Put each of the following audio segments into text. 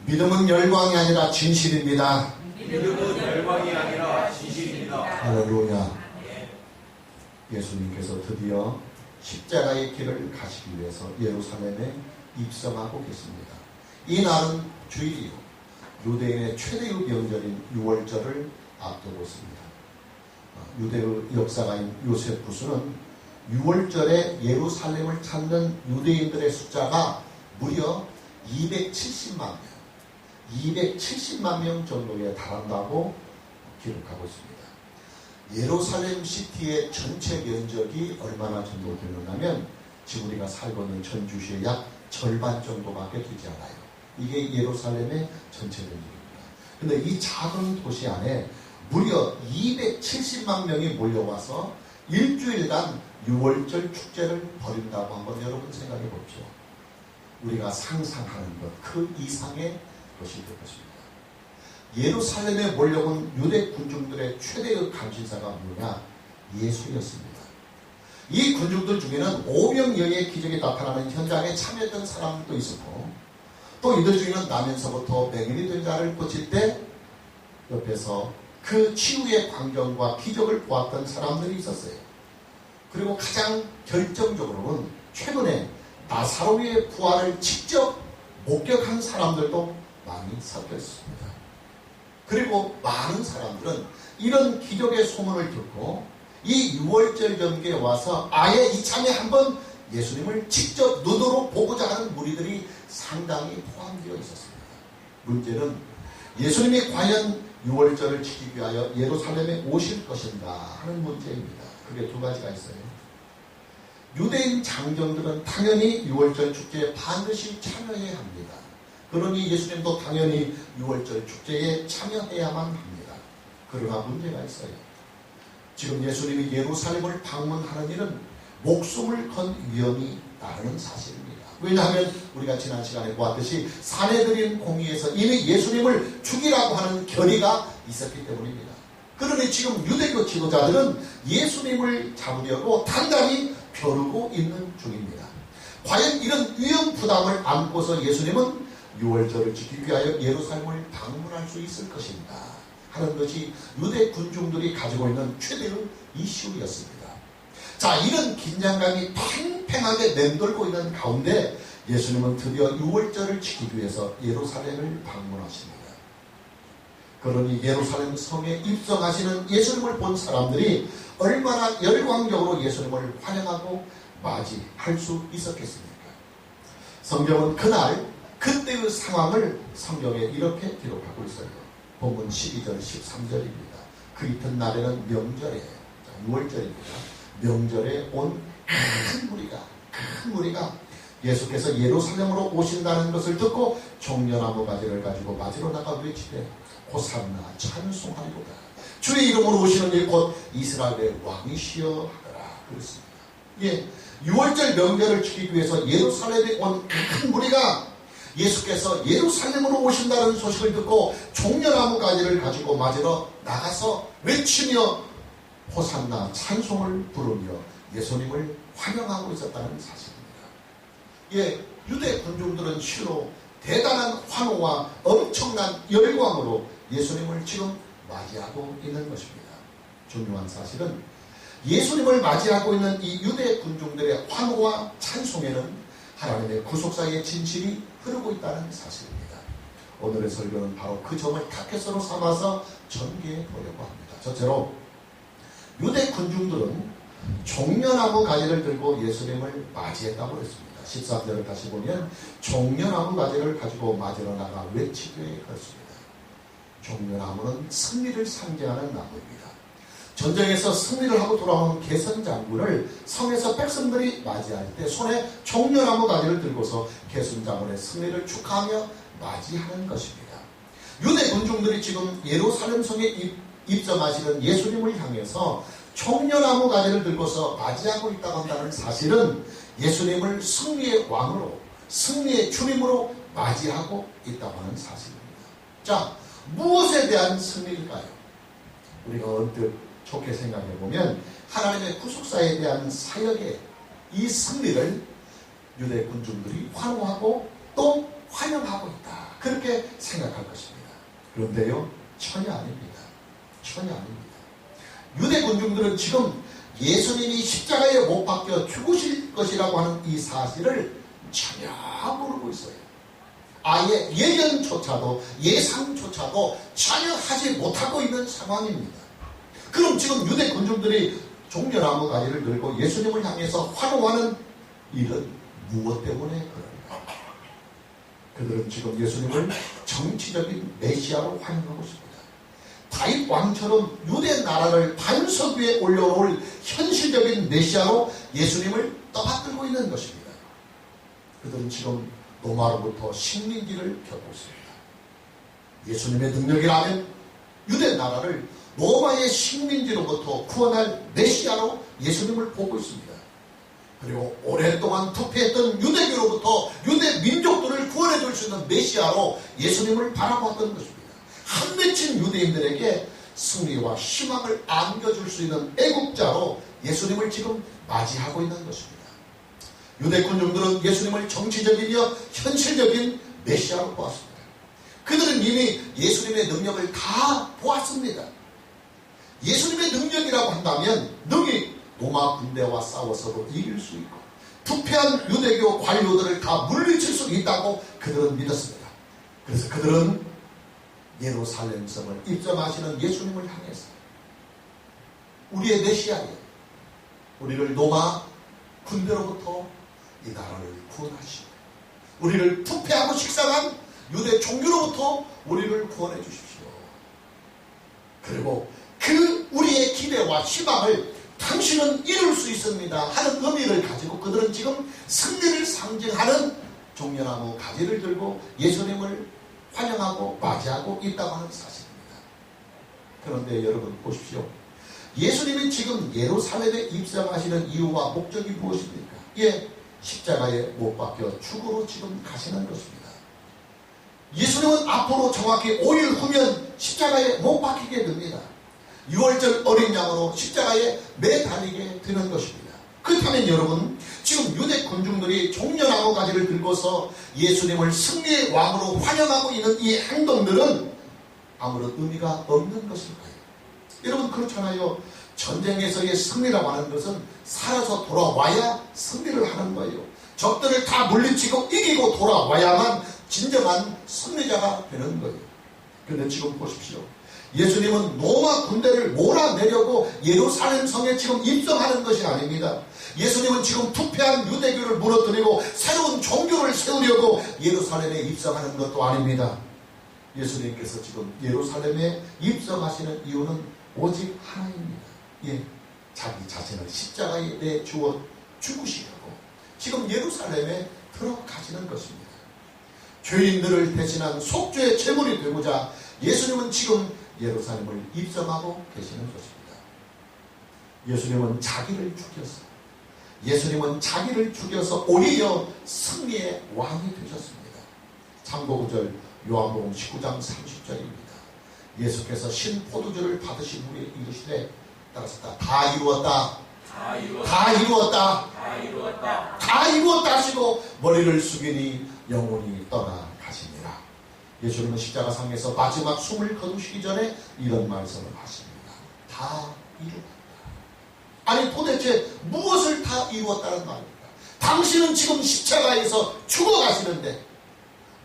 믿음은 열광이 아니라 진실입니다. 믿음은 열광이 아니라 진실입니다. 할렐루야. 예수님께서 드디어 십자가의 길을 가시기 위해서 예루살렘에 입성하고 계십니다. 이 날은 주일이요, 유대인의 최대의 명절인 유월절을 앞두고 있습니다. 유대의 역사가인 요세푸스는 유월절에 예루살렘을 찾는 유대인들의 숫자가 무려 270만 명, 270만 명 정도에 달한다고 기록하고 있습니다. 예루살렘 시티의 전체 면적이 얼마나 정도 되느냐면 지금 우리가 살고 있는 전주시의 약 절반 정도밖에 되지 않아요. 이게 예루살렘의 전체 면적입니다. 근데 이 작은 도시 안에 무려 270만 명이 몰려와서 일주일간 유월절 축제를 벌인다고 한번 여러분 생각해 보십시오. 우리가 상상하는 것 그 이상의 것이 될 것입니다. 예루살렘에 몰려온 유대 군중들의 최대의 감신사가 뭐냐? 예수였습니다. 이 군중들 중에는 오병이어의 기적이 나타나는 현장에 참여했던 사람도 있었고, 또 이들 중에는 나면서부터 맹인이 된 자를 고칠 때 옆에서 그 치유의 광경과 기적을 보았던 사람들이 있었어요. 그리고 가장 결정적으로는 최근에 나사로의 부활을 직접 목격한 사람들도 많이 섞여 있습니다. 그리고 많은 사람들은 이런 기적의 소문을 듣고 이 유월절 경기에 와서 아예 이참에 한번 예수님을 직접 눈으로 보고자 하는 무리들이 상당히 포함되어 있었습니다. 문제는 예수님이 과연 유월절을 지키기 위하여 예루살렘에 오실 것인가 하는 문제입니다. 그게 두 가지가 있어요. 유대인 장정들은 당연히 유월절 축제에 반드시 참여해야 합니다. 그러니 예수님도 당연히 유월절 축제에 참여해야만 합니다. 그러나 문제가 있어요. 지금 예수님이 예루살렘을 방문하는 일은 목숨을 건 위험이 따르는 사실입니다. 왜냐하면 우리가 지난 시간에 보았듯이 산헤드린 공의에서 이미 예수님을 죽이라고 하는 결의가 있었기 때문입니다. 그러니 지금 유대교 지도자들은 예수님을 잡으려고 단단히 벼르고 있는 중입니다. 과연 이런 위험 부담을 안고서 예수님은 유월절을 지키기 위하여 예루살렘을 방문할 수 있을 것인가 하는 것이 유대 군중들이 가지고 있는 최대의 이슈였습니다. 자, 이런 긴장감이 팽팽하게 맴돌고 있는 가운데 예수님은 드디어 유월절을 지키기 위해서 예루살렘을 방문하십니다. 그러니 예루살렘 성에 입성하시는 예수님을 본 사람들이 얼마나 열광적으로 예수님을 환영하고 맞이할 수 있었겠습니까? 성경은 그때의 상황을 성경에 이렇게 기록하고 있어요. 본문 12절 13절입니다. 그 이튿날에는 명절에, 유월절입니다. 명절에 온 큰 무리가 예수께서 예루살렘으로 오신다는 것을 듣고 종려나무 가지를 가지고 맞으러 나가 외치되 호산나 찬송하리로다. 주의 이름으로 오시는 이 곧 이스라엘의 왕이시여 하더라. 그렇습니다. 예, 유월절 명절을 지키기 위해서 예루살렘에 온 큰 무리가 예수께서 예루살렘으로 오신다는 소식을 듣고 종려나무 가지를 가지고 맞으러 나가서 외치며 호산나 찬송을 부르며 예수님을 환영하고 있었다는 사실입니다. 예, 유대 군중들은 실로 대단한 환호와 엄청난 열광으로 예수님을 지금 맞이하고 있는 것입니다. 중요한 사실은 예수님을 맞이하고 있는 이 유대 군중들의 환호와 찬송에는 하나님의 구속사의 진실이 흐르고 있다는 사실입니다. 오늘의 설교는 바로 그 점을 타켓으로 삼아서 전개해 보려고 합니다. 첫째로 유대 군중들은 종려나무 가지를 들고 예수님을 맞이했다고 했습니다. 13절을 다시 보면 종려나무 가지를 가지고 맞으러 나가 외치되 그렇습니다. 종려나무는 승리를 상징하는 나무입니다. 전쟁에서 승리를 하고 돌아오는 개선 장군을 성에서 백성들이 맞이할 때 손에 종려나무 가지를 들고서 개선 장군의 승리를 축하하며 맞이하는 것입니다. 유대 군중들이 지금 예루살렘 성에 입점하시는 예수님을 향해서 종려나무 가지를 들고서 맞이하고 있다고 한다는 사실은 예수님을 승리의 왕으로, 승리의 주님으로 맞이하고 있다고 하는 사실입니다. 자, 무엇에 대한 승리일까요? 우리가 언뜻 좋게 생각해보면 하나님의 구속사에 대한 사역의 이 승리를 유대 군중들이 환호하고 또 환영하고 있다. 그렇게 생각할 것입니다. 그런데요, 전혀 아닙니다. 전혀 아닙니다. 유대 군중들은 지금 예수님이 십자가에 못 박혀 죽으실 것이라고 하는 이 사실을 전혀 모르고 있어요. 아예 예견조차도 예상조차도 전혀 하지 못하고 있는 상황입니다. 그럼 지금 유대 군중들이 종려나무 가지를 들고 예수님을 향해서 환호하는 일은 무엇 때문에 그런가? 그들은 지금 예수님을 정치적인 메시아로 환영하고 있습니다. 다윗 왕처럼 유대 나라를 반석 위에 올려놓을 현실적인 메시아로 예수님을 떠받들고 있는 것입니다. 그들은 지금 로마로부터 식민지를 겪고 있습니다. 예수님의 능력이라면 유대 나라를 로마의 식민지로부터 구원할 메시아로 예수님을 보고 있습니다. 그리고 오랫동안 투표했던 유대교로부터 유대 민족들을 구원해 줄 수 있는 메시아로 예수님을 바라보았던 것입니다. 한 맺힌 유대인들에게 승리와 희망을 안겨줄 수 있는 애국자로 예수님을 지금 맞이하고 있는 것입니다. 유대 군중들은 예수님을 정치적이며 현실적인 메시아로 보았습니다. 그들은 이미 예수님의 능력을 다 보았습니다. 예수님의 능력이라고 한다면 능히 로마 군대와 싸워서도 이길 수 있고 부패한 유대교 관료들을 다 물리칠 수 있다고 그들은 믿었습니다. 그래서 그들은 예루살렘 성을 입성하시는 예수님을 향해서 우리의 메시아예요. 우리를 로마 군대로부터 이 나라를 구원하시고 우리를 부패하고 식상한 유대 종교로부터 우리를 구원해 주십시오. 그리고 그 우리의 기대와 희망을 당신은 이룰 수 있습니다 하는 의미를 가지고 그들은 지금 승리를 상징하는 종려나무 가지를 들고 예수님을 환영하고 맞이하고 있다고 하는 사실입니다. 그런데 여러분 보십시오. 예수님이 지금 예루살렘에 입성하시는 이유와 목적이 무엇입니까? 예, 십자가에 못 박혀 죽으러 지금 가시는 것입니다. 예수님은 앞으로 정확히 5일 후면 십자가에 못 박히게 됩니다. 6월절 어린 양으로 십자가에 매달리게 되는 것입니다. 그렇다면 여러분, 지금 유대 군중들이 종려나무 가지를 들고서 예수님을 승리의 왕으로 환영하고 있는 이 행동들은 아무런 의미가 없는 것일까요? 여러분 그렇잖아요. 전쟁에서의 승리라고 하는 것은 살아서 돌아와야 승리를 하는 거예요. 적들을 다 물리치고 이기고 돌아와야만 진정한 승리자가 되는 거예요. 그런데 지금 보십시오. 예수님은 로마 군대를 몰아내려고 예루살렘 성에 지금 입성하는 것이 아닙니다. 예수님은 지금 부패한 유대교를 무너뜨리고 새로운 종교를 세우려고 예루살렘에 입성하는 것도 아닙니다. 예수님께서 지금 예루살렘에 입성하시는 이유는 오직 하나입니다. 예, 자기 자신을 십자가에 내주어 죽으시려고 지금 예루살렘에 들어가시는 것입니다. 죄인들을 대신한 속죄의 제물이 되고자 예수님은 지금 예루살렘을 입성하고 계시는 것입니다. 예수님은 자기를 죽여서 오히려 승리의 왕이 되셨습니다. 참고 9절 요한복음 19장 30절입니다. 예수께서 신 포도주를 받으신 후에 이르시되 따라서 다 이루었다. 다 이루었다 하시고 머리를 숙이니 영혼이 떠나가시니라. 예수님은 십자가상에서 마지막 숨을 거두시기 전에 이런 말씀을 하십니다. 다 이루었다. 아니 도대체 무엇을 다 이루었다는 말입니까? 당신은 지금 십자가에서 죽어가시는데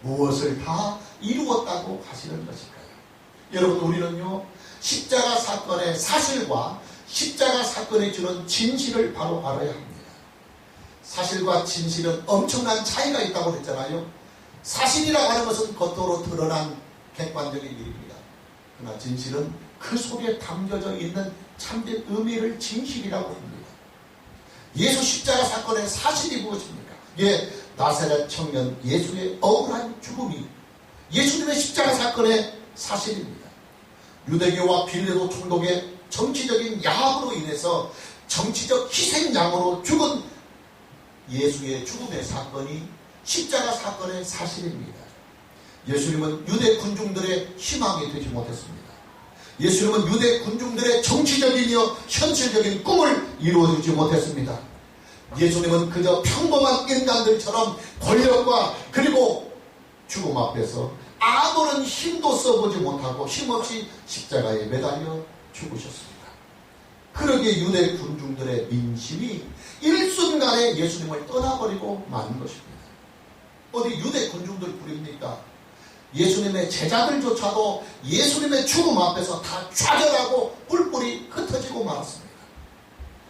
무엇을 다 이루었다고 하시는 것일까요? 여러분 우리는요 십자가 사건의 사실과 십자가 사건이 주는 진실을 바로 알아야 합니다. 사실과 진실은 엄청난 차이가 있다고 했잖아요. 사실이라고 하는 것은 겉으로 드러난 객관적인 일입니다. 그러나 진실은 그 속에 담겨져 있는 참된 의미를 진실이라고 합니다. 예수 십자가 사건의 사실이 무엇입니까? 예, 나사렛 청년 예수의 억울한 죽음이 예수님의 십자가 사건의 사실입니다. 유대교와 빌레도 총독의 정치적인 야합으로 인해서 정치적 희생양으로 죽은 예수의 죽음의 사건이 십자가 사건의 사실입니다. 예수님은 유대 군중들의 희망이 되지 못했습니다. 예수님은 유대 군중들의 정치적이며 현실적인 꿈을 이루어주지 못했습니다. 예수님은 그저 평범한 인간들처럼 권력과 그리고 죽음 앞에서 아무런 힘도 써보지 못하고 힘없이 십자가에 매달려 죽으셨습니다. 그러기에 유대 군중들의 민심이 일순간에 예수님을 떠나버리고 마는 것입니다. 어디 유대 군중들 부립니까? 예수님의 제자들조차도 예수님의 죽음 앞에서 다 좌절하고 뿔뿔이 흩어지고 말았습니다.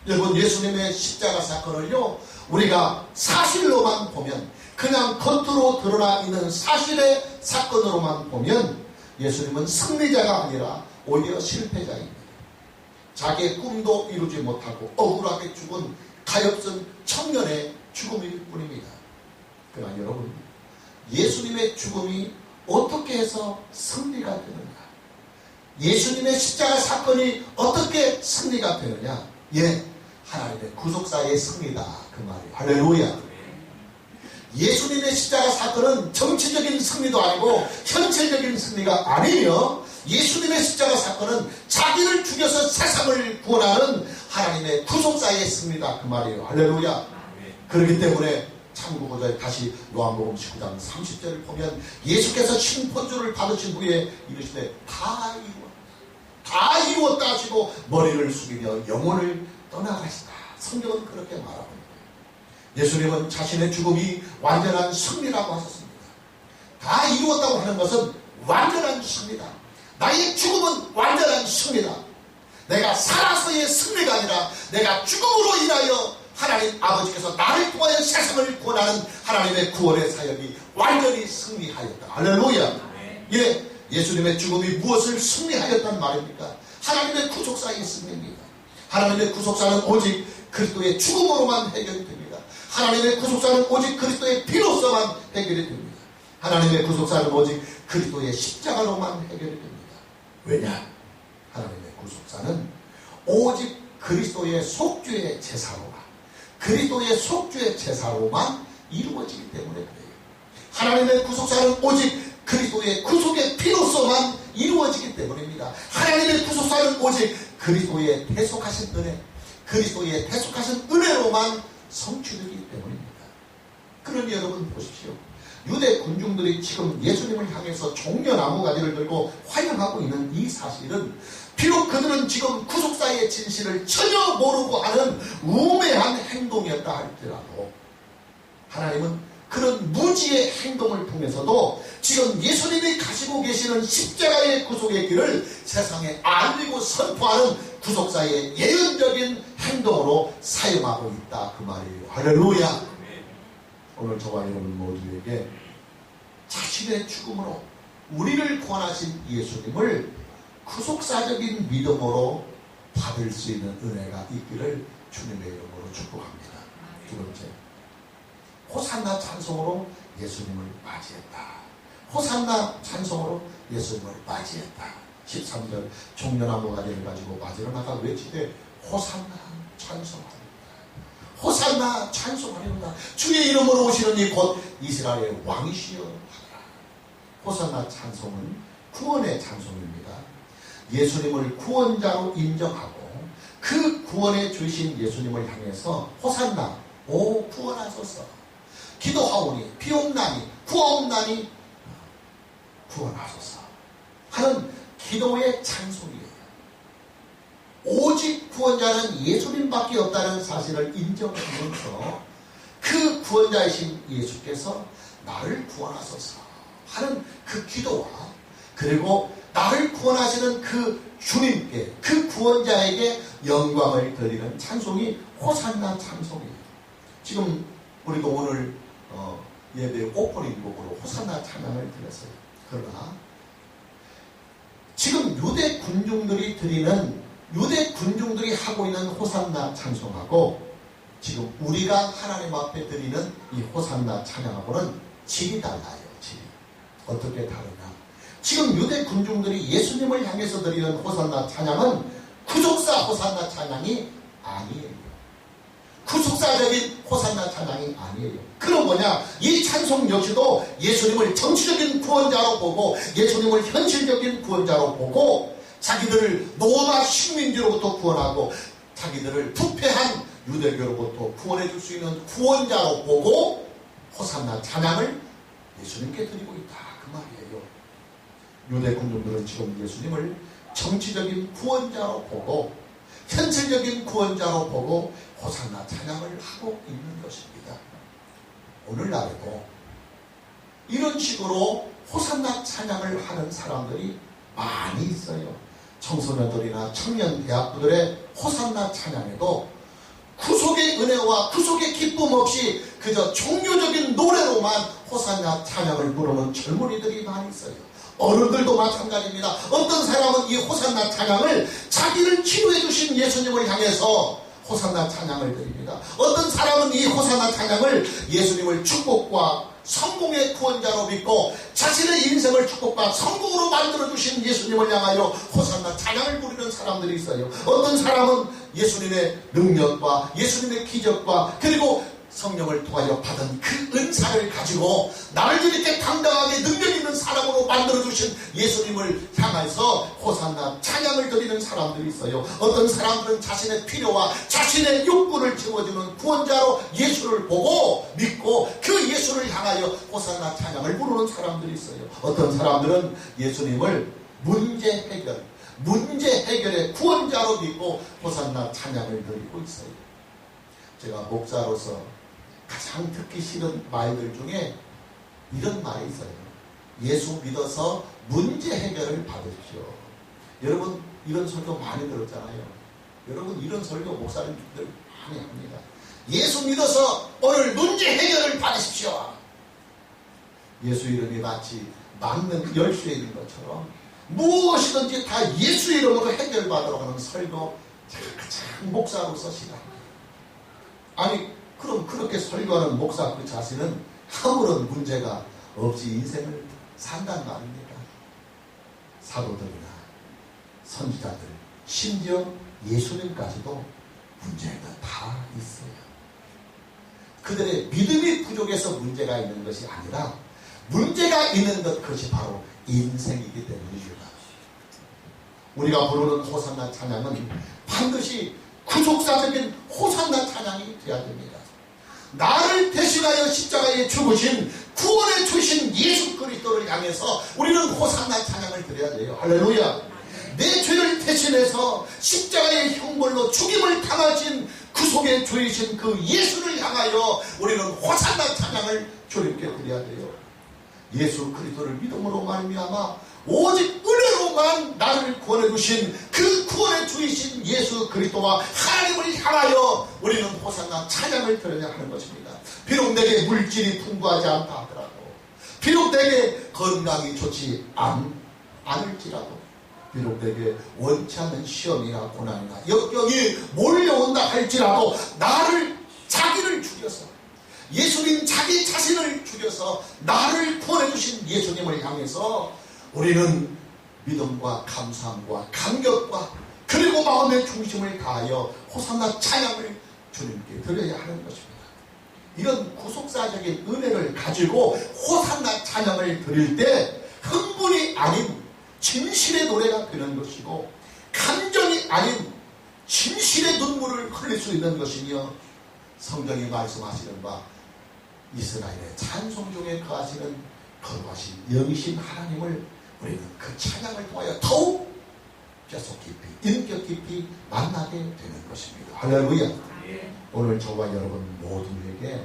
여러분, 예수님의 십자가 사건을요, 우리가 사실로만 보면, 그냥 겉으로 드러나 있는 사실의 사건으로만 보면 예수님은 승리자가 아니라 오히려 실패자입니다. 자기의 꿈도 이루지 못하고 억울하게 죽은 가엾은 청년의 죽음일 뿐입니다. 그러나 여러분, 예수님의 죽음이 어떻게 해서 승리가 되느냐? 예수님의 십자가 사건이 어떻게 승리가 되느냐? 예, 하나님의 구속사의 승리다, 그 말이에요. 할렐루야. 예수님의 십자가 사건은 정치적인 승리도 아니고 현실적인 승리가 아니에요. 예수님의 십자가 사건은 자기를 죽여서 세상을 구원하는 하나님의 구속사의 승리다, 그 말이에요. 할렐루야. 그렇기 때문에 참고보자 다시 요한복음 19장 30절을 보면 예수께서 심판주를 받으신 후에 이르시되 다 이루었다, 다 이루었다 하시고 머리를 숙이며 영혼을 떠나가시다. 성경은 그렇게 말하고 있습니다. 예수님은 자신의 죽음이 완전한 승리라고 하셨습니다. 다 이루었다고 하는 것은 완전한 승리다. 나의 죽음은 완전한 승리다. 내가 살아서의 승리가 아니라 내가 죽음으로 인하여 하나님 아버지께서 나를 통하여 세상을 구원하는 하나님의 구원의 사역이 완전히 승리하였다. 할렐루야. 예, 예수님의 죽음이 무엇을 승리하였단 말입니까? 하나님의 구속사의 승리입니다. 하나님의 구속사는 오직 그리스도의 죽음으로만 해결이 됩니다. 하나님의 구속사는 오직 그리스도의 피로서만 해결이 됩니다. 하나님의 구속사는 오직 그리스도의 십자가로만 해결이 됩니다. 왜냐? 하나님의 구속사는 오직 그리스도의 속죄의 제사로만, 그리스도의 속죄의 제사로만 이루어지기 때문에 그래요. 하나님의 구속사는 오직 그리스도의 구속의 피로서만 이루어지기 때문입니다. 하나님의 구속사는 오직 그리스도의 대속하신 은혜, 그리스도의 대속하신 은혜로만 성취되기 때문입니다. 그러니 여러분 보십시오. 유대 군중들이 지금 예수님을 향해서 종려나무 가지를 들고 환영하고 있는 이 사실은 비록 그들은 지금 구속사의 진실을 전혀 모르고 하는 우매한 행동이었다 할지라도 하나님은 그런 무지의 행동을 통해서도 지금 예수님이 가지고 계시는 십자가의 구속의 길을 세상에 알리고 선포하는 구속사의 예언적인 행동으로 사용하고 있다, 그 말이에요. 할렐루야. 오늘 저와 여러분 모두에게 자신의 죽음으로 우리를 구원하신 예수님을 구속사적인 믿음으로 받을 수 있는 은혜가 있기를 주님의 이름으로 축복합니다. 두 번째, 호산나 찬송으로 예수님을 맞이했다. 호산나 찬송으로 예수님을 맞이했다. 13절 종려나무 가지를 가지고 맞이를 나가 외치되 호산나 찬송하리로다. 호산나 찬송하리로다. 주의 이름으로 오시는 이 곧 이스라엘의 왕이시여 하더라. 호산나 찬송은 구원의 찬송입니다. 예수님을 구원자로 인정하고 그 구원해 주신 예수님을 향해서 호산나, 오 구원하소서, 기도하오니 비옵나니 구하옵나니 구원하소서 하는 기도의 찬송이에요. 오직 구원자는 예수님밖에 없다는 사실을 인정하면서 그 구원자이신 예수께서 나를 구원하소서 하는 그 기도와 그리고 나를 구원하시는 그 주님께, 그 구원자에게 영광을 드리는 찬송이 호산나 찬송이에요. 지금 우리도 오늘 예배 오프닝 곡으로 호산나 찬양을 드렸어요. 그러나 지금 유대 군중들이 하고 있는 호산나 찬송하고 지금 우리가 하나님 앞에 드리는 이 호산나 찬양하고는 질이 달라요. 질이. 어떻게 다르냐? 지금 유대 군중들이 예수님을 향해서 드리는 호산나 찬양은 구속사 호산나 찬양이 아니에요. 구속사적인 호산나 찬양이 아니에요. 그럼 뭐냐? 이 찬송 역시도 예수님을 정치적인 구원자로 보고 예수님을 현실적인 구원자로 보고 자기들을 로마 식민지로부터 구원하고 자기들을 부패한 유대교로부터 구원해 줄 수 있는 구원자로 보고 호산나 찬양을 예수님께 드리고 있다, 그 말이에요. 유대 군중들은 지금 예수님을 정치적인 구원자로 보고 현실적인 구원자로 보고 호산나 찬양을 하고 있는 것입니다. 오늘날에도 이런 식으로 호산나 찬양을 하는 사람들이 많이 있어요. 청소년들이나 청년 대학부들의 호산나 찬양에도 구속의 은혜와 구속의 기쁨 없이 그저 종교적인 노래로만 호산나 찬양을 부르는 젊은이들이 많이 있어요. 어른들도 마찬가지입니다. 어떤 사람은 이 호산나 찬양을 자기를 치료해 주신 예수님을 향해서 호산나 찬양을 드립니다. 어떤 사람은 이 호산나 찬양을 예수님을 축복과 성공의 구원자로 믿고 자신의 인생을 축복과 성공으로 만들어주신 예수님을 향하여 호산나 찬양을 부르는 사람들이 있어요. 어떤 사람은 예수님의 능력과 예수님의 기적과 그리고 성령을 통하여 받은 그 은사를 가지고 나를 이렇게 당당하게 능력 있는 사람으로 만들어주신 예수님을 향해서 호산나 찬양을 드리는 사람들이 있어요. 어떤 사람들은 자신의 필요와 자신의 욕구를 채워주는 구원자로 예수를 보고 믿고 그 예수를 향하여 호산나 찬양을 부르는 사람들이 있어요. 어떤 사람들은 예수님을 문제 해결의 구원자로 믿고 호산나 찬양을 드리고 있어요. 제가 목사로서 가장 듣기 싫은 말들 중에 이런 말이 있어요. 예수 믿어서 문제 해결을 받으십시오. 여러분 이런 설교 많이 들었잖아요. 여러분 이런 설교 목사님들 많이 합니다. 예수 믿어서 오늘 문제 해결을 받으십시오. 예수 이름이 마치 막는 열쇠 있는 것처럼 무엇이든지 다 예수 이름으로 해결받으러 가는 설교 가장 목사로서 싫어합니다. 아니 그럼 그렇게 설교하는 목사 그 자신은 아무런 문제가 없이 인생을 산단 말입니다. 사도들이나 선지자들 심지어 예수님까지도 문제가 다 있어요. 그들의 믿음이 부족해서 문제가 있는 것이 아니라 문제가 있는 것 그것이 바로 인생이기 때문입니다. 우리가 부르는 호산나 찬양은 반드시 구속사적인 호산나 찬양이 되어야 됩니다. 나를 대신하여 십자가에 죽으신 구원해 주신 예수 그리스도를 향해서 우리는 호산나 찬양을 드려야 돼요. 할렐루야. 내 죄를 대신해서 십자가의 형벌로 죽임을 당하신 구속의 주이신 그 예수를 향하여 우리는 호산나 찬양을 주님께 드려야 돼요. 예수 그리스도를 믿음으로 말미암아 오직 은혜로만 나를 구원해 주신 그 구원의 주이신 예수 그리스도와 하나님을 향하여 우리는 호산나 찬양을 드려야 하는 것입니다. 비록 내게 물질이 풍부하지 않다 하더라도 비록 내게 건강이 좋지 않을지라도 비록 내게 원치 않는 시험이나 고난이나 역경이 몰려온다 할지라도 나를 자기를 죽여서 예수님 자기 자신을 죽여서 나를 구원해 주신 예수님을 향해서 우리는 믿음과 감사함과 감격과 그리고 마음의 중심을 다하여 호산나 찬양을 주님께 드려야 하는 것입니다. 이런 구속사적인 은혜를 가지고 호산나 찬양을 드릴 때 흥분이 아닌 진실의 노래가 되는 것이고 감정이 아닌 진실의 눈물을 흘릴 수 있는 것이며 성경이 말씀하시는 바 이스라엘의 찬송 중에 거하시는 거룩하신 영이신 하나님을 우리는 그 찬양을 통하여 더욱 뼛속 깊이 인격 깊이 만나게 되는 것입니다. 할렐루야. 오늘 저와 여러분 모두에게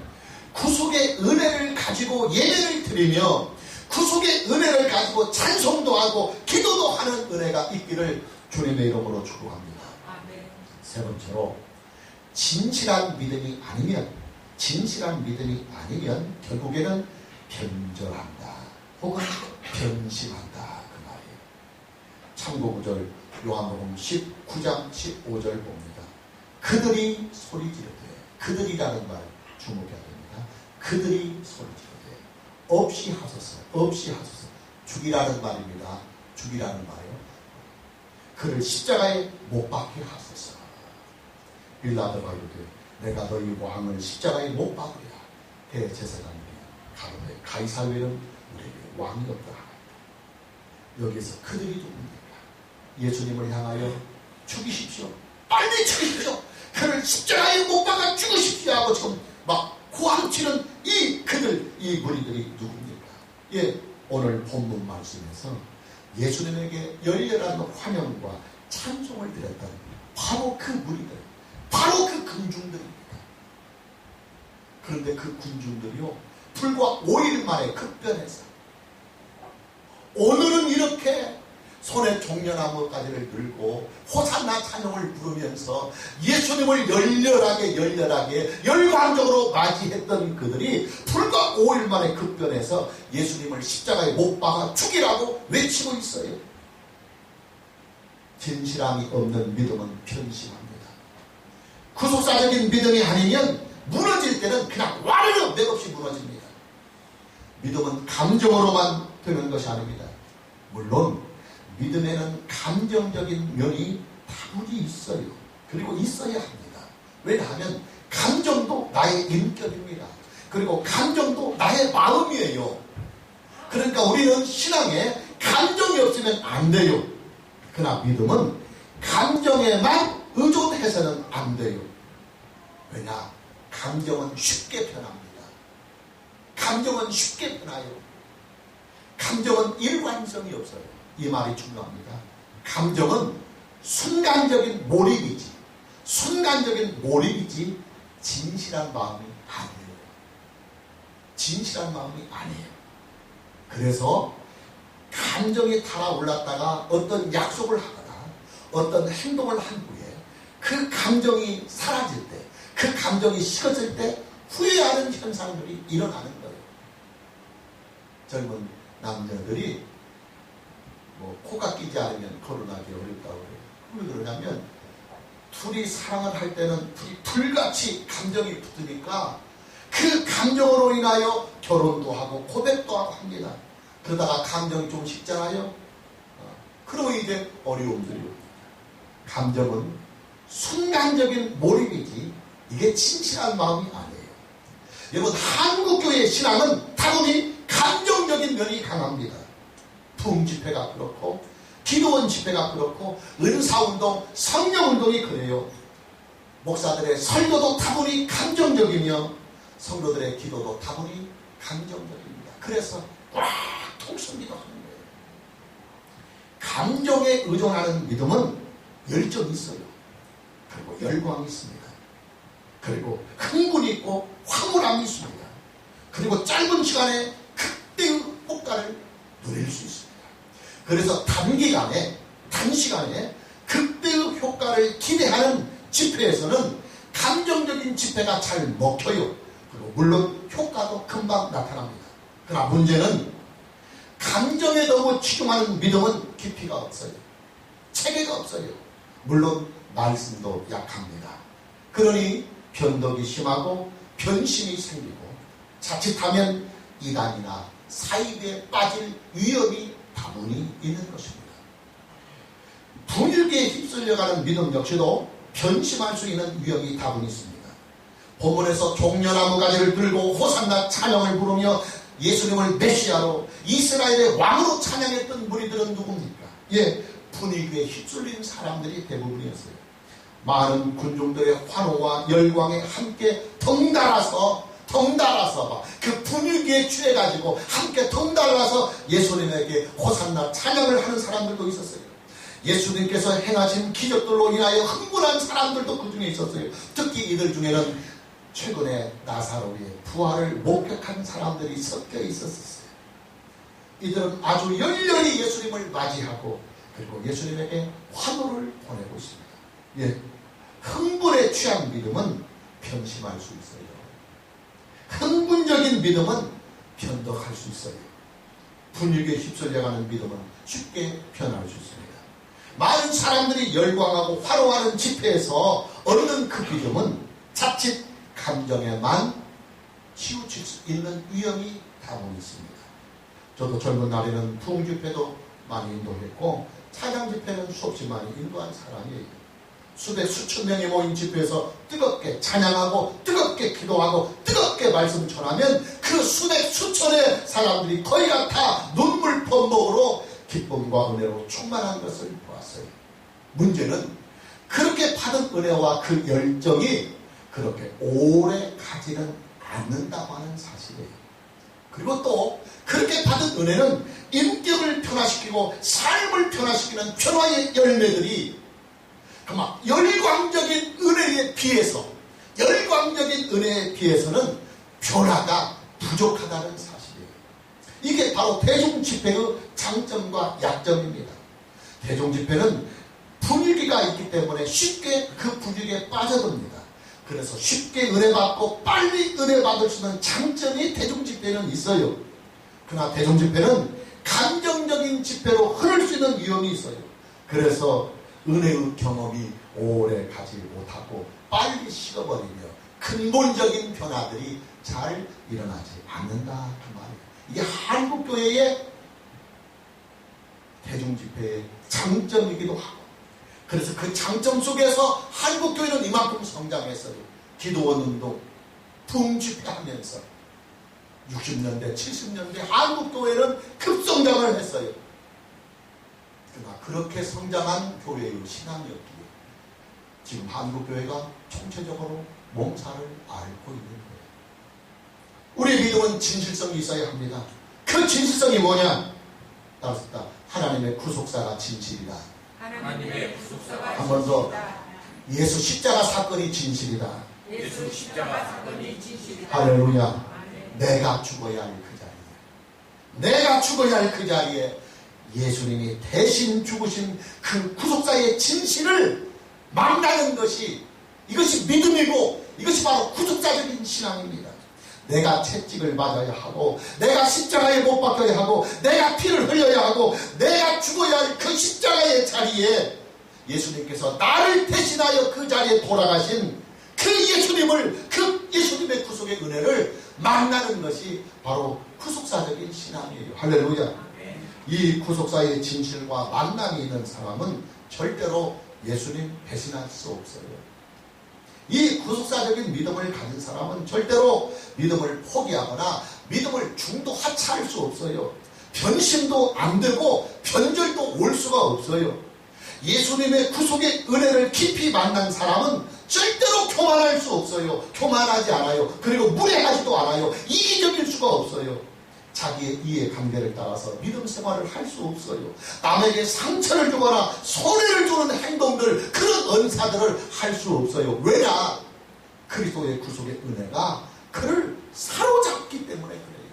구속의 은혜를 가지고 예배를 드리며 구속의 은혜를 가지고 찬송도 하고 기도도 하는 은혜가 있기를 주님의 이름으로 축복합니다. 세 번째로 진실한 믿음이 아니면 결국에는 변절한다 혹은 변심한다 그 말이에요. 참고구절 요한복음 19장 15절 봅니다. 그들이 소리 지르되 그들이라는 말 주목해야 됩니다. 그들이 소리 지르되 없이 하소서 죽이라는 말입니다. 죽이라는 말이요. 그를 십자가에 못 박게 하소서. 빌라도가 이르되 내가 너희 왕을 십자가에 못 박으리라. 대제사장들이 가로되 가이사랴는 우리에게 왕이 없다 하나이다. 여기서 그들이 누굽니까? 예수님을 향하여 죽이십시오. 빨리 죽이십시오. 그를 십자가에 못 박아 죽으십시오 하고 지금 막 고함치는 이 무리들이 누굽니까? 예, 오늘 본문 말씀에서 예수님에게 열렬한 환영과 찬송을 드렸던 바로 그 무리들, 바로 그 군중들입니다. 그런데 그 군중들이요, 불과 5일 만에 급변해서 오늘은 이렇게 손에 종려나무가지를 들고 호산나 찬송을 부르면서 예수님을 열렬하게 열광적으로 맞이했던 그들이 불과 5일 만에 급변해서 예수님을 십자가에 못 박아 죽이라고 외치고 있어요. 진실함이 없는 믿음은 편심합니다. 구속사적인 믿음이 아니면 무너질 때는 그냥 와르르 맥없이 무너집니다. 믿음은 감정으로만 되는 것이 아닙니다. 물론 믿음에는 감정적인 면이 다분히 있어요. 그리고 있어야 합니다. 왜냐하면 감정도 나의 인격입니다. 그리고 감정도 나의 마음이에요. 그러니까 우리는 신앙에 감정이 없으면 안 돼요. 그러나 믿음은 감정에만 의존해서는 안 돼요. 왜냐? 감정은 쉽게 변합니다. 감정은 쉽게 변해요. 감정은 일관성이 없어요. 이 말이 중요합니다. 감정은 순간적인 몰입이지, 진실한 마음이 아니에요. 진실한 마음이 아니에요. 그래서 감정이 달아올랐다가 어떤 약속을 하거나 어떤 행동을 한 후에 그 감정이 사라질 때, 그 감정이 식어질 때 후회하는 현상들이 일어나는 거예요. 젊은 남녀들이 코가 끼지 않으면 결혼하기 어렵다고 그래요. 왜 그러냐면 둘이 사랑을 할 때는 둘이 불같이 감정이 붙으니까 그 감정으로 인하여 결혼도 하고 고백도 하고 합니다. 그러다가 감정이 좀 식잖아요. 그러면 이제 어려움들이 옵니다. 감정은 순간적인 몰입이지 이게 진실한 마음이 아니에요. 여러분, 한국교회의 신앙은 다분히 감정적인 면이 강합니다. 부흥집회가 그렇고 기도원 집회가 그렇고 은사운동, 성령운동이 그래요. 목사들의 설교도 다분히 감정적이며 성도들의 기도도 다분히 감정적입니다. 그래서 꽉 통성기도 하는 거예요. 감정에 의존하는 믿음은 열정이 있어요. 그리고 열광이 있습니다. 그리고 흥분이 있고 황홀함이 있습니다. 그리고 짧은 시간에 극대의 효과를 누릴 수 있습니다. 그래서 단시간에 극대의 효과를 기대하는 집회에서는 감정적인 집회가 잘 먹혀요. 그리고 물론 효과도 금방 나타납니다. 그러나 문제는 감정에 너무 치중하는 믿음은 깊이가 없어요. 체계가 없어요. 물론 말씀도 약합니다. 그러니 변덕이 심하고 변심이 생기고 자칫하면 이단이나 사입에 빠질 위험이 다분히 있는 것입니다. 분위기에 휩쓸려가는 믿음 역시도 변심할 수 있는 위험이 다분히 있습니다. 본문에서 종려나무 가지를 들고 호산나 찬양을 부르며 예수님을 메시아로 이스라엘의 왕으로 찬양했던 무리들은 누굽니까? 분위기에 휩쓸린 사람들이 대부분이었어요. 많은 군중들의 환호와 열광에 함께 덩달아서 그 분위기에 취해가지고 함께 덩달아서 예수님에게 호산나 찬양을 하는 사람들도 있었어요. 예수님께서 행하신 기적들로 인하여 흥분한 사람들도 그 중에 있었어요. 특히 이들 중에는 최근에 나사로의 부활을 목격한 사람들이 섞여 있었어요. 이들은 아주 열렬히 예수님을 맞이하고 그리고 예수님에게 환호를 보내고 있습니다. 흥분에 취한 믿음은 편심할 수 있어요. 흥분적인 믿음은 변덕할 수 있어요. 분위기에 휩쓸려가는 믿음은 쉽게 변할 수 있습니다. 많은 사람들이 열광하고 화로하는 집회에서 얻는 그 믿음은 자칫 감정에만 치우칠 수 있는 위험이 다분히 있습니다. 저도 젊은 날에는 부흥집회도 많이 인도했고 찬양 집회는 수없이 많이 인도한 사람이에요. 수백 수천 명이 모인 집회에서 뜨겁게 찬양하고 뜨겁게 기도하고 뜨겁게 말씀 전하면 그 수백 수천의 사람들이 거의 다 눈물 범벅으로 기쁨과 은혜로 충만한 것을 보았어요. 문제는 그렇게 받은 은혜와 그 열정이 그렇게 오래 가지는 않는다고 하는 사실이에요. 그리고 또 그렇게 받은 은혜는 인격을 변화시키고 삶을 변화시키는 변화의 열매들이 막 열광적인 은혜에 비해서 열광적인 은혜에 비해서는 변화가 부족하다는 사실이에요. 이게 바로 대중집회의 장점과 약점입니다. 대중집회는 분위기가 있기 때문에 쉽게 그 분위기에 빠져듭니다. 그래서 쉽게 은혜받고 빨리 은혜받을 수 있는 장점이 대중집회는 있어요. 그러나 대중집회는 감정적인 집회로 흐를 수 있는 위험이 있어요. 그래서 은혜의 경험이 오래 가지 못하고 빨리 식어버리며 근본적인 변화들이 잘 일어나지 않는다 그 말이에요. 이게 한국교회의 대중집회의 장점이기도 하고, 그래서 그 장점 속에서 한국교회는 이만큼 성장했어요. 기도원 운동, 붐집회하면서 60년대, 70년대 한국교회는 급성장을 했어요. 그러나 그렇게 성장한 교회의 신앙이었기에 지금 한국교회가 총체적으로 몸살을 앓고 있는 거예요. 우리의 믿음은 진실성이 있어야 합니다. 그 진실성이 뭐냐? 따라서 하나님의 구속사가 진실이다. 하나님의 구속사가 한 번 더. 예수 십자가 사건이 진실이다. 예수 십자가 사건이 진실이다. 할렐루야. 내가 죽어야 할 그 자리에, 내가 죽어야 할 그 자리에 예수님이 대신 죽으신 그 구속사의 진실을 만나는 것이, 이것이 믿음이고 이것이 바로 구속사적인 신앙입니다. 내가 채찍을 맞아야 하고, 내가 십자가에 못 박혀야 하고, 내가 피를 흘려야 하고, 내가 죽어야 할 그 십자가의 자리에 예수님께서 나를 대신하여 그 자리에 돌아가신 그 예수님을, 그 예수님의 구속의 은혜를 만나는 것이 바로 구속사적인 신앙이에요. 할렐루야. 이 구속사의 진실과 만남이 있는 사람은 절대로 예수님 배신할 수 없어요. 이 구속사적인 믿음을 가진 사람은 절대로 믿음을 포기하거나 믿음을 중도 하차할 수 없어요. 변심도 안 되고 변절도 올 수가 없어요. 예수님의 구속의 은혜를 깊이 만난 사람은 절대로 교만할 수 없어요. 교만하지 않아요. 그리고 무례하지도 않아요. 이기적일 수가 없어요. 자기의 이해관계를 따라서 믿음 생활을 할 수 없어요. 남에게 상처를 주거나 손해를 주는 행동들, 그런 은사들을 할 수 없어요. 왜냐? 그리스도의 구속의 은혜가 그를 사로잡기 때문에 그래요.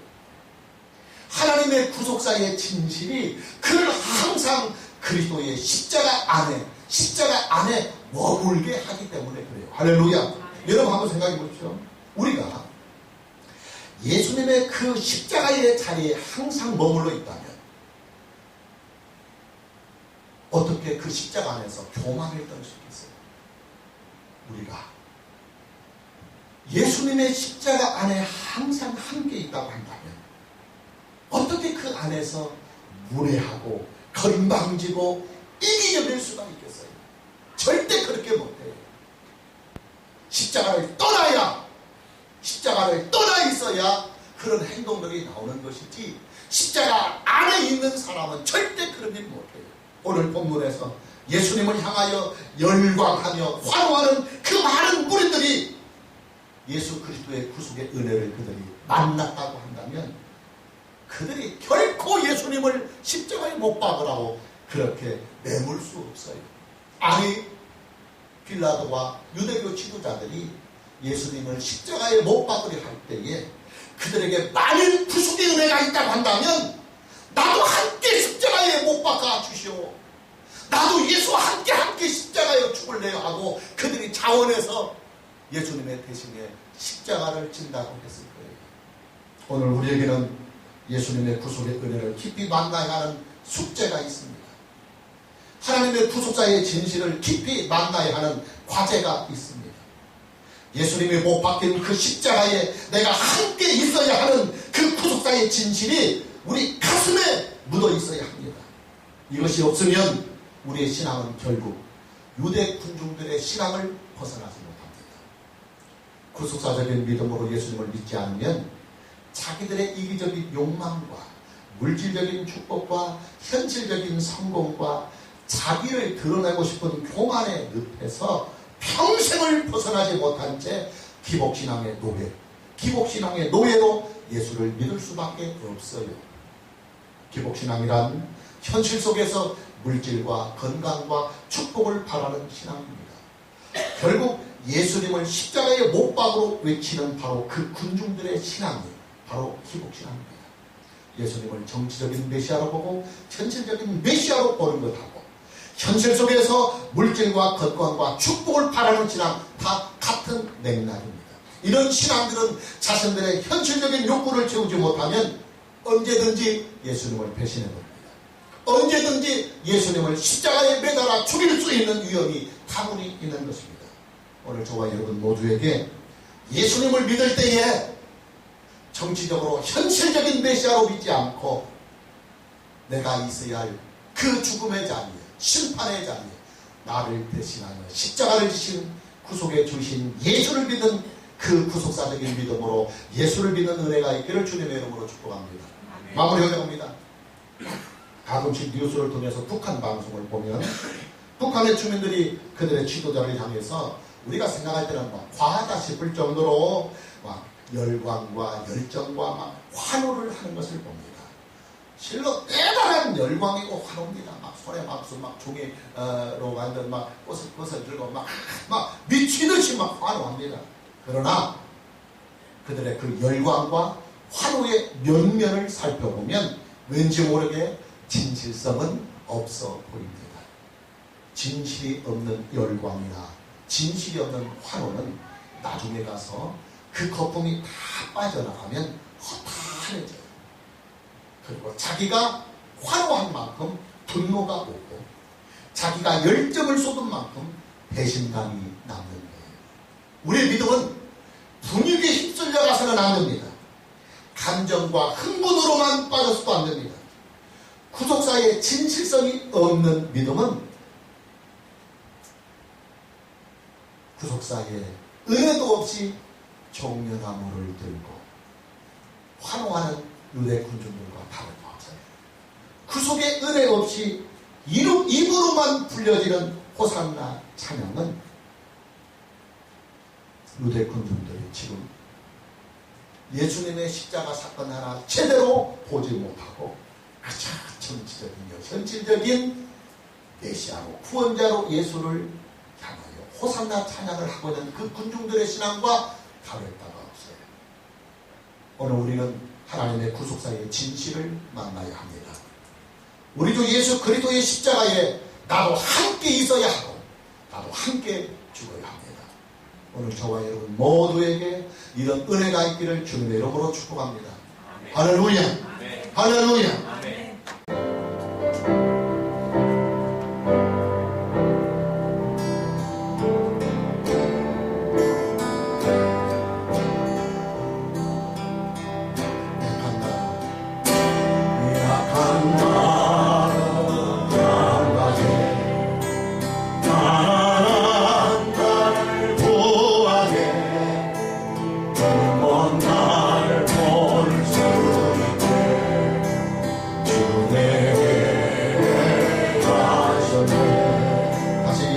하나님의 구속사의 진실이 그를 항상 그리스도의 십자가 안에 머물게 하기 때문에 그래요. 할렐루야. 여러분 한번 생각해 보십시오. 우리가 예수님의 그 십자가의 자리에 항상 머물러 있다면 어떻게 그 십자가 안에서 교만을 떨 수 있겠어요? 우리가 예수님의 십자가 안에 항상 함께 있다고 한다면 어떻게 그 안에서 무례하고 건방지고 이기적일 수가 있겠어요? 절대 그렇게 못해요. 십자가를 떠나 있어야 그런 행동들이 나오는 것이지, 십자가 안에 있는 사람은 절대 그런 일 못해요. 오늘 본문에서 예수님을 향하여 열광하며 환호하는 그 많은 무리들이 예수 그리스도의 구속의 은혜를 그들이 만났다고 한다면 그들이 결코 예수님을 십자가에 못 박으라고 그렇게 내몰 수 없어요. 아니, 빌라도와 유대교 지도자들이 예수님을 십자가에 못 박으려 할 때에 그들에게 많은 구속의 은혜가 있다고 한다면 나도 함께 십자가에 못 박아 주시오, 나도 예수와 함께 십자가에 죽을래요 하고 그들이 자원해서 예수님의 대신에 십자가를 진다고 했을 거예요. 오늘 우리에게는 예수님의 구속의 은혜를 깊이 만나야 하는 숙제가 있습니다. 하나님의 구속사의 진실을 깊이 만나야 하는 과제가 있습니다. 예수님이 못 박힌 그 십자가에 내가 함께 있어야 하는 그 구속사의 진실이 우리 가슴에 묻어 있어야 합니다. 이것이 없으면 우리의 신앙은 결국 유대 군중들의 신앙을 벗어나지 못합니다. 구속사적인 믿음으로 예수님을 믿지 않으면 자기들의 이기적인 욕망과 물질적인 축복과 현실적인 성공과 자기를 드러내고 싶은 교만에 늪에서 평생을 벗어나지 못한 채 기복신앙의 노예로 예수를 믿을 수밖에 없어요. 기복신앙이란 현실 속에서 물질과 건강과 축복을 바라는 신앙입니다. 결국 예수님을 십자가의 못박으로 외치는 바로 그 군중들의 신앙이 바로 기복신앙입니다. 예수님을 정치적인 메시아로 보고 현실적인 메시아로 보는 것하고 현실 속에서 물질과 건강과 축복을 바라는 신앙 다 같은 맥락입니다. 이런 신앙들은 자신들의 현실적인 욕구를 채우지 못하면 언제든지 예수님을 배신해버립니다. 언제든지 예수님을 십자가에 매달아 죽일 수 있는 위험이 다분히 있는 것입니다. 오늘 저와 여러분 모두에게 예수님을 믿을 때에 정치적으로 현실적인 메시아로 믿지 않고 내가 있어야 할 그 죽음의 자리에, 심판의 자리에 나를 대신하여 십자가를 지신 구속해 주신 예수를 믿는 그 구속사적인 믿음으로 예수를 믿는 은혜가 있기를 주님의 이름으로 축복합니다. 마무리하려합니다. 가끔씩 뉴스를 통해서 북한 방송을 보면 북한의 주민들이 그들의 지도자를 향해서 우리가 생각할 때는 막 과하다 싶을 정도로 막 열광과 열정과 막 환호를 하는 것을 봅니다. 실로 대단한 열광이고 환호입니다. 막 손에 막수 막 종이로 만든 막 꽃을 들고 막 미치듯이 막 환호합니다. 그러나 그들의 그 열광과 환호의 면면을 살펴보면 왠지 모르게 진실성은 없어 보입니다. 진실이 없는 열광이나 진실이 없는 환호는 나중에 가서 그 거품이 다 빠져나가면 허탈해져요. 그리고 자기가 환호한 만큼 분노가 오고 자기가 열정을 쏟은 만큼 배신감이 남는 거예요. 우리의 믿음은 분위기에 휩쓸려 가서는 안 됩니다. 감정과 흥분으로만 빠져서도 안 됩니다. 구속사의 진실성이 없는 믿음은 구속사의 은혜도 없이 종려나무를 들고 환호하는 유대 군중들과 다른 거 없어요. 구속의 은혜 없이 입으로만 불려지는 호산나 찬양은 유대 군중들이 지금 예수님의 십자가 사건 하나 제대로 보지 못하고 그저 정치적인 현실적인 메시아로 구원자로 예수를 향하여 호산나 찬양을 하고 있는 그 군중들의 신앙과 다를 바가 없어요. 오늘 우리는 하나님의 구속사의 진실을 만나야 합니다. 우리 주 예수 그리스도의 십자가에 나도 함께 있어야 하고 나도 함께 죽어야 합니다. 오늘 저와 여러분 모두에게 이런 은혜가 있기를 주님의 이름으로 축복합니다. 아멘. 할렐루야. 아멘. 할렐루야. 아멘.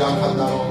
약한 나로